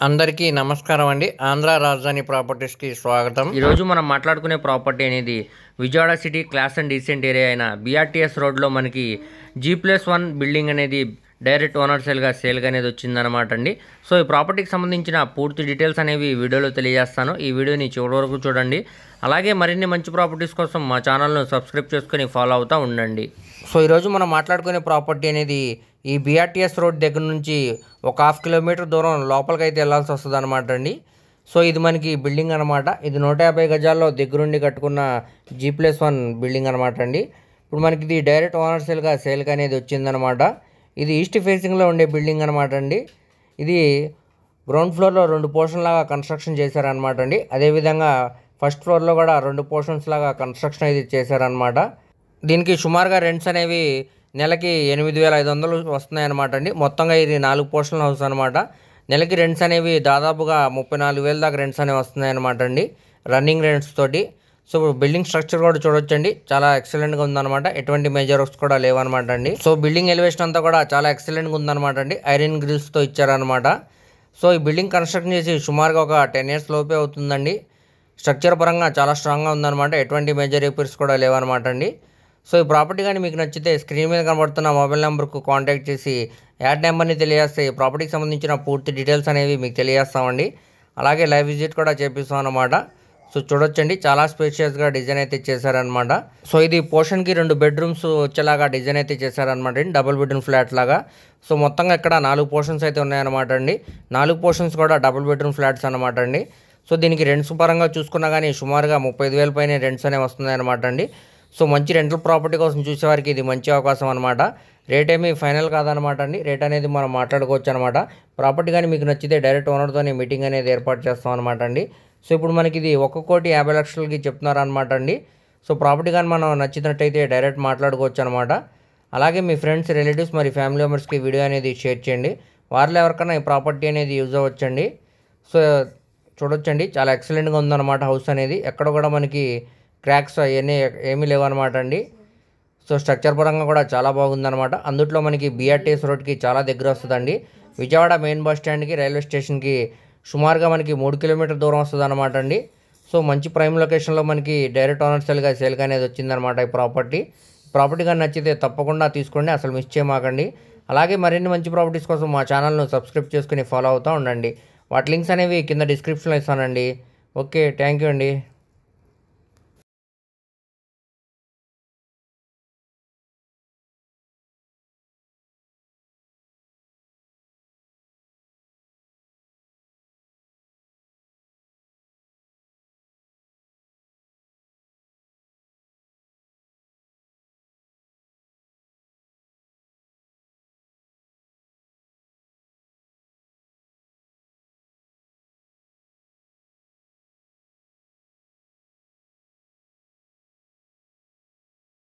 అందరికీ నమస్కారం అండి. ఆంధ్ర రాజధాని ప్రాపర్టీస్కి స్వాగతం. ఈరోజు మనం మాట్లాడుకునే ప్రాపర్టీ అనేది Vijayawada city class and decent area అయిన బీఆర్టీఎస్ రోడ్లో మనకి G+1 బిల్డింగ్ అనేది డైరెక్ట్ ఓనర్ సేల్గా అనేది వచ్చిందనమాట అండి. సో ఈ ప్రాపర్టీకి సంబంధించిన పూర్తి డీటెయిల్స్ అనేవి వీడియోలో తెలియజేస్తాను. ఈ వీడియోని చివరి వరకు చూడండి. అలాగే మరిన్ని మంచి ప్రాపర్టీస్ కోసం మా ఛానల్ను సబ్స్క్రైబ్ చేసుకొని ఫాలో అవుతూ ఉండండి. సో ఈరోజు మనం మాట్లాడుకునే ప్రాపర్టీ అనేది ఈ బీఆర్టీఎస్ రోడ్ దగ్గర నుంచి ఒక 1/2 కిలోమీటర్ దూరం లోపలికి అయితే వెళ్ళాల్సి వస్తుంది అనమాట అండి. సో ఇది మనకి బిల్డింగ్ అనమాట. ఇది 150 గజాల్లో దగ్గరుండి కట్టుకున్న G+1 బిల్డింగ్ అనమాట అండి. ఇప్పుడు మనకి ఇది డైరెక్ట్ ఓనర్ సేల్గా అనేది వచ్చిందనమాట. ఇది ఈస్ట్ ఫేసింగ్లో ఉండే బిల్డింగ్ అనమాట అండి. ఇది గ్రౌండ్ ఫ్లోర్లో 2 పోర్షన్ లాగా కన్స్ట్రక్షన్ చేశారనమాట అండి. అదేవిధంగా ఫస్ట్ ఫ్లోర్లో కూడా 2 పోర్షన్స్ లాగా కన్స్ట్రక్షన్ అయితే చేశారనమాట. దీనికి సుమారుగా రెంట్స్ అనేవి నెలకి 8,500 వస్తున్నాయన్నమాట అండి. మొత్తంగా ఇది 4 పోర్షన్ల హౌస్ అనమాట. నెలకి రెంట్స్ అనేవి దాదాపుగా 34,000 దాకా రెంట్స్ అనేవి వస్తున్నాయన్నమాట అండి, రన్నింగ్ రెంట్స్ తోటి. సో బిల్డింగ్ స్ట్రక్చర్ కూడా చూడొచ్చండి, చాలా ఎక్సలెంట్గా ఉందన్నమాట. ఎటువంటి మేజర్ వర్క్స్ కూడా లేవన్నమాట అండి. సో బిల్డింగ్ ఎలివేషన్ అంతా కూడా చాలా ఎక్సలెంట్గా ఉందన్నమాట అండి. ఐరన్ గ్రిల్స్తో ఇచ్చారనమాట. సో ఈ బిల్డింగ్ కన్స్ట్రక్షన్ చేసి సుమారుగా ఒక 10 years లోపే అవుతుందండి. స్ట్రక్చర్ పరంగా చాలా స్ట్రాంగ్గా ఉందన్నమాట. ఎటువంటి మేజర్ రిపేర్స్ కూడా లేవన్నమాట అండి. సో ఈ ప్రాపర్టీ కానీ మీకు నచ్చితే స్క్రీన్ మీద కనబడుతున్న మొబైల్ నెంబర్కు కాంటాక్ట్ చేసి యాడ్ నెంబర్ని తెలియజేస్తే ఈ ప్రాపర్టీకి సంబంధించిన పూర్తి డీటెయిల్స్ అనేవి మీకు తెలియజేస్తామండి. అలాగే లైవ్ విజిట్ కూడా చేపిస్తాం అన్నమాట. సో చూడొచ్చండి, చాలా స్పేషియస్గా డిజైన్ అయితే చేశారనమాట. సో ఇది పోర్షన్కి 2 బెడ్రూమ్స్ వచ్చేలాగా డిజైన్ అయితే చేశారనమాట అండి, డబుల్ బెడ్రూమ్ ఫ్లాట్ లాగా. సో మొత్తంగా ఇక్కడ 4 పోర్షన్స్ అయితే ఉన్నాయన్నమాట అండి. 4 పోర్షన్స్ కూడా డబుల్ బెడ్రూమ్ ఫ్లాట్స్ అనమాట అండి. సో దీనికి రెంట్స్ పరంగా చూసుకున్నా కానీ సుమారుగా 35,000 పైన రెంట్స్ అనేవి వస్తున్నాయి అనమాట అండి. సో మంచి రెంటల్ ప్రాపర్టీ కోసం చూసేవారికి ఇది మంచి అవకాశం అనమాట. రేట్ ఏమీ ఫైనల్ కాదనమాట అండి. రేట్ అనేది మనం మాట్లాడుకోవచ్చు అనమాట. ప్రాపర్టీ కానీ మీకు నచ్చితే డైరెక్ట్ ఓనర్తోనే మీటింగ్ అనేది ఏర్పాటు చేస్తాం అనమాట అండి. సో ఇప్పుడు మనకి ఇది 1,50,00,000కి చెప్తున్నారనమాట అండి. సో ప్రాపర్టీ కానీ మనం నచ్చినట్టయితే డైరెక్ట్ మాట్లాడుకోవచ్చు అనమాట. అలాగే మీ ఫ్రెండ్స్, రిలేటివ్స్ మరి ఫ్యామిలీ మెంబర్స్కి వీడియో అనేది షేర్ చేయండి. వారిలో ఎవరికైనా ఈ ప్రాపర్టీ అనేది యూజ్ అవ్వచ్చండి. సో చూడొచ్చండి, చాలా ఎక్సలెంట్గా ఉందన్నమాట హౌస్ అనేది. ఎక్కడ కూడా మనకి క్రాక్స్ అవన్నీ ఏమీ లేవన్నమాట అండి. సో స్ట్రక్చర్ పరంగా కూడా చాలా బాగుందన్నమాట. అందుట్లో మనకి బీఆర్టీఎస్ రోడ్కి చాలా దగ్గర వస్తుందండి. విజయవాడ మెయిన్ బస్ స్టాండ్కి, రైల్వే స్టేషన్కి సుమారుగా మనకి 3 కిలోమీటర్ దూరం వస్తుంది అనమాట అండి. సో మంచి ప్రైమ్ లొకేషన్లో మనకి డైరెక్ట్ ఓనర్ సేల్గా అనేది వచ్చిందనమాట ఈ ప్రాపర్టీ కానీ నచ్చితే తప్పకుండా తీసుకోండి, అసలు మిస్ చేయమాకండి. అలాగే మరిన్ని మంచి ప్రాపర్టీస్ కోసం మా ఛానల్ను సబ్స్క్రైబ్ చేసుకుని ఫాలో అవుతూ ఉండండి. వాటి లింక్స్ అనేవి కింద డిస్క్రిప్షన్లో ఇస్తానండి. ఓకే, థ్యాంక్ యూ అండి.